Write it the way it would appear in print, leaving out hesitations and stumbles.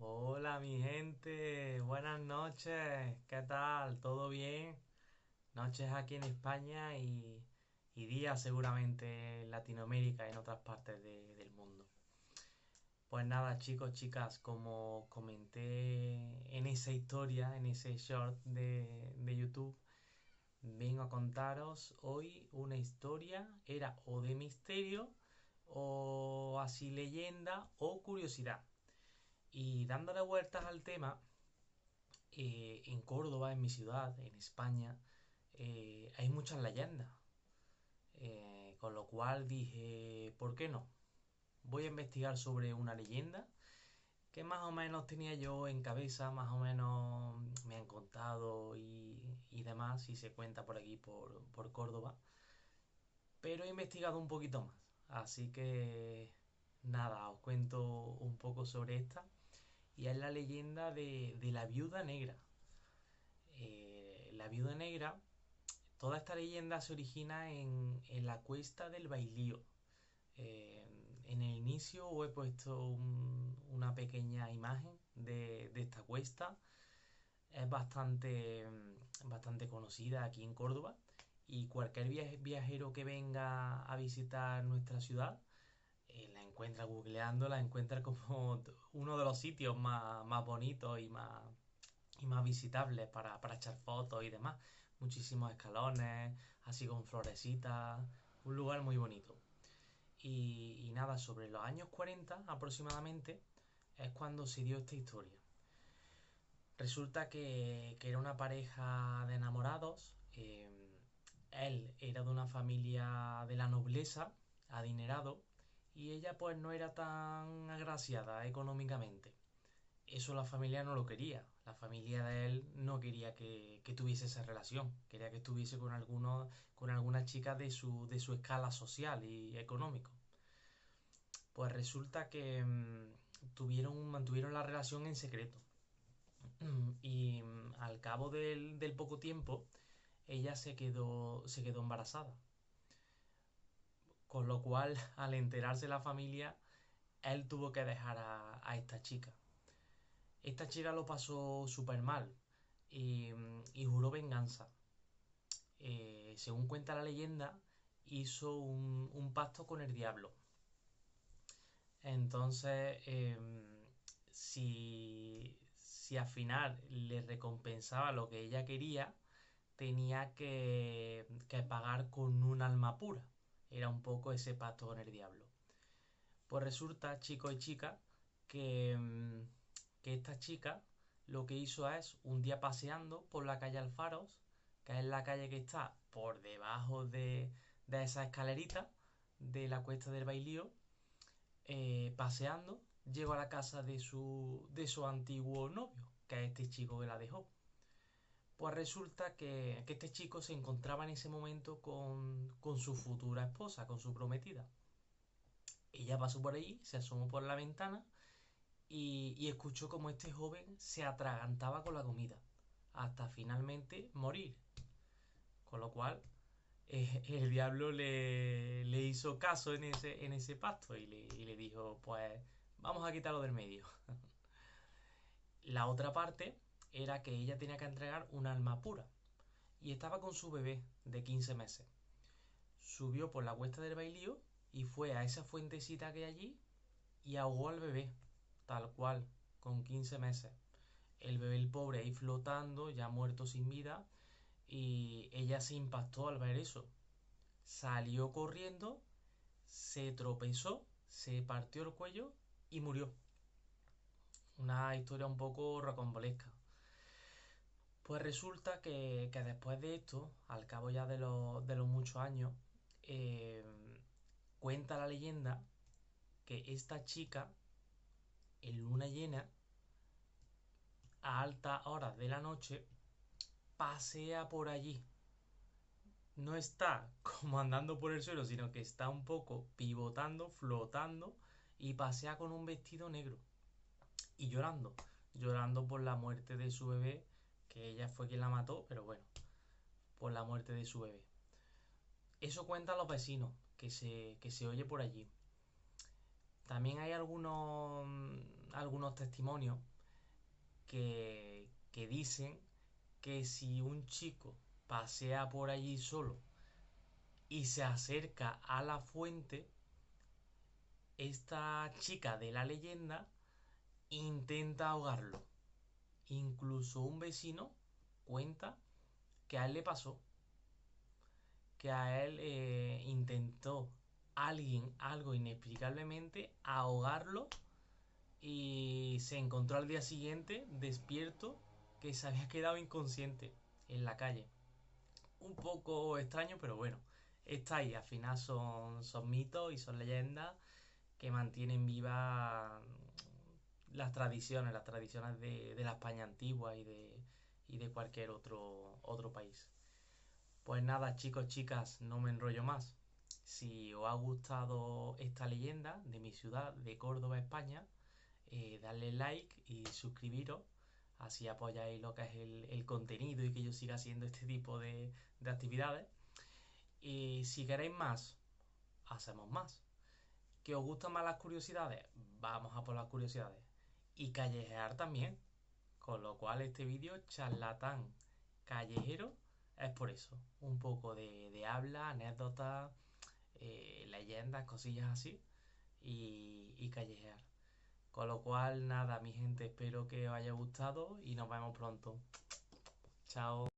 Hola mi gente, buenas noches, ¿qué tal? ¿Todo bien? Noches aquí en España y días seguramente en Latinoamérica y en otras partes del mundo. Pues nada, chicos, chicas, como comenté en esa historia, en ese short de YouTube, vengo a contaros hoy una historia, era o de misterio o así leyenda o curiosidad. Y dándole vueltas al tema, en Córdoba, en mi ciudad, en España, hay muchas leyendas. Con lo cual dije, ¿por qué no? Voy a investigar sobre una leyenda que más o menos tenía yo en cabeza, más o menos me han contado y demás, y se cuenta por aquí, por Córdoba. Pero he investigado un poquito más. Así que nada, os cuento un poco sobre esta. Y es la leyenda de la viuda negra. La viuda negra, toda esta leyenda se origina en la cuesta del Bailío. Eh, en el inicio os he puesto una pequeña imagen de esta cuesta. Es bastante conocida aquí en Córdoba y cualquier viajero que venga a visitar nuestra ciudad la encuentra googleando, la encuentra como uno de los sitios más bonitos y más visitables para echar fotos y demás. Muchísimos escalones, así con florecitas, un lugar muy bonito. Y nada, sobre los años 40 aproximadamente es cuando se dio esta historia. Resulta que era una pareja de enamorados. Él era de una familia de la nobleza, adinerado, y ella pues no era tan agraciada económicamente. Eso la familia no lo quería. La familia de él no quería que tuviese esa relación. Quería que estuviese con alguna chica de su escala social y económico. Pues resulta que mantuvieron la relación en secreto. Y al cabo del poco tiempo, ella se quedó embarazada. Con lo cual, al enterarse la familia, él tuvo que dejar a esta chica. Esta chica lo pasó súper mal y juró venganza. Según cuenta la leyenda, hizo un pacto con el diablo. Entonces, si al final le recompensaba lo que ella quería, tenía que pagar con un alma pura. Era un poco ese pacto con el diablo. Pues resulta, chicos y chicas, que esta chica lo que hizo es un día paseando por la calle Alfaros, que es la calle que está por debajo de esa escalerita de la cuesta del Bailío, paseando, llegó a la casa de su antiguo novio, que es este chico que la dejó. Pues resulta que este chico se encontraba en ese momento con su futura esposa, con su prometida. Ella pasó por ahí, se asomó por la ventana y escuchó como este joven se atragantaba con la comida, hasta finalmente morir. Con lo cual, el diablo le hizo caso en ese pacto y le dijo, pues vamos a quitarlo del medio. La otra parte era que ella tenía que entregar un alma pura y estaba con su bebé de 15 meses. Subió por la cuesta del Bailío y fue a esa fuentecita que hay allí y ahogó al bebé, tal cual, con 15 meses. El bebé, el pobre, ahí flotando, ya muerto sin vida, y ella se impactó al ver eso. Salió corriendo, se tropezó, se partió el cuello y murió. Una historia un poco rocambolesca. Pues resulta que después de esto, al cabo ya de los muchos años, eh, cuenta la leyenda que esta chica, en luna llena, a altas horas de la noche, pasea por allí. No está como andando por el suelo, sino que está un poco pivotando, flotando y pasea con un vestido negro y llorando por la muerte de su bebé, que ella fue quien la mató, pero bueno, por la muerte de su bebé. Eso cuentan los vecinos, que se oye por allí. También hay algunos testimonios que dicen que si un chico pasea por allí solo y se acerca a la fuente, esta chica de la leyenda intenta ahogarlo. Incluso un vecino cuenta que a él le pasó, que a él intentó alguien, algo inexplicablemente, ahogarlo y se encontró al día siguiente despierto que se había quedado inconsciente en la calle. Un poco extraño, pero bueno, está ahí. Al final son mitos y son leyendas que mantienen viva las tradiciones de la España antigua y de cualquier otro país. Pues nada, chicos, chicas, no me enrollo más. Si os ha gustado esta leyenda de mi ciudad, de Córdoba, España, darle like y suscribiros. Así apoyáis lo que es el contenido y que yo siga haciendo este tipo de actividades. Y si queréis más, hacemos más. ¿Que os gustan más las curiosidades? Vamos a por las curiosidades. Y callejear también. Con lo cual este vídeo, charlatán callejero, es por eso. Un poco de habla, anécdotas, leyendas, cosillas así. Y callejear. Con lo cual, nada, mi gente, espero que os haya gustado y nos vemos pronto. Chao.